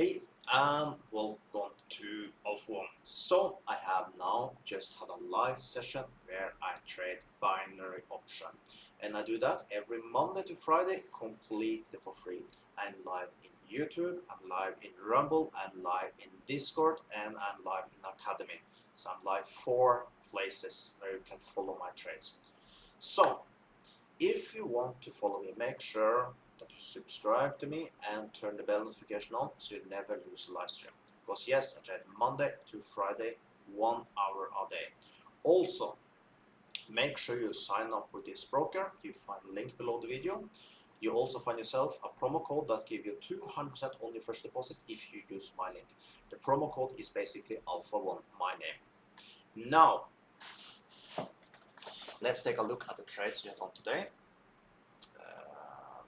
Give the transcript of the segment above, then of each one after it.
Hey, and welcome to Alpha One. So I have now just had a live session where I trade binary option, and I do that every Monday to Friday completely for free. I'm live in YouTube, I'm live in Rumble, I'm live in Discord, and I'm live in Academy. So I'm live 4 places where you can follow my trades. So if you want to follow me, make sure that you subscribe to me and turn the bell notification on so you never lose a live stream. Because yes, I trade Monday to Friday, 1 hour a day. Also, make sure you sign up with this broker. You find a link below the video. You also find yourself a promo code that gives you 200% on your first deposit if you use my link. The promo code is basically Alpha1, my name. Now, let's take a look at the trades we had on today.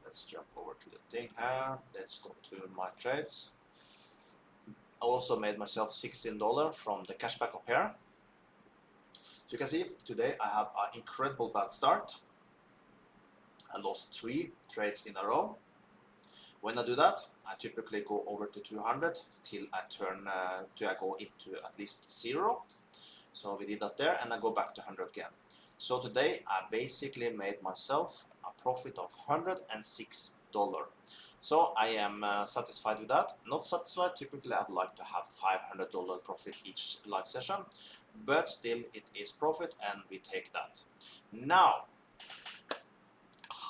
Let's jump over to the thing here. Let's go to my trades. I also made myself $16 from the cashback up here. So you can see today I have an incredible bad start. I lost 3 trades in a row. When I do that, I typically go over to 200 till I go into at least 0. So we did that there, and I go back to 100 again. So today I basically made myself a profit of $106. So I am satisfied with that. Not satisfied, typically I'd like to have $500 profit each live session, but still it is profit and we take that. Now,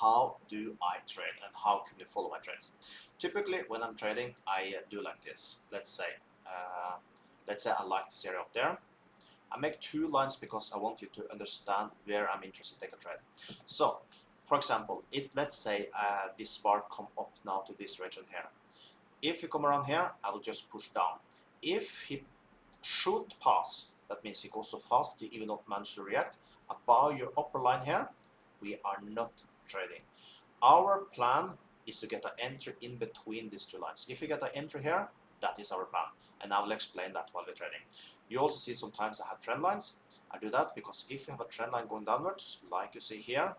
how do I trade and how can you follow my trades? Typically when I'm trading, I do like this. Let's say I like this area up there. I make 2 lines because I want you to understand where I'm interested to take a trade. So, for example, if let's say this bar come up now to this region here. If you come around here, I will just push down. If he should pass, that means he goes so fast you even not manage to react, above your upper line here, we are not trading. Our plan is to get an entry in between these 2 lines. If you get an entry here, that is our plan. And I will explain that while we're trading. You also see sometimes I have trend lines. I do that because if you have a trend line going downwards, like you see here,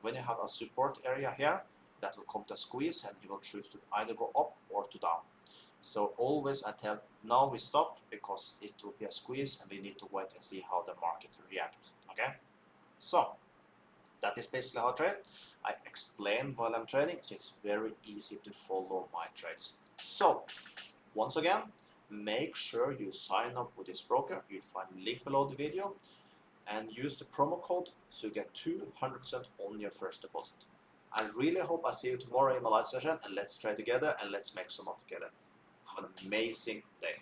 when you have a support area here, that will come to a squeeze and he will choose to either go up or to down. So always I tell, now we stop because it will be a squeeze and we need to wait and see how the market react. Okay, so that is basically how I trade. I explain while I'm trading, so it's very easy to follow my trades. So once again, make sure you sign up with this broker. You find the link below the video and use the promo code so you get 200% on your first deposit. I really hope I see you tomorrow in my live session, and let's trade together and let's make some money together. Have an amazing day.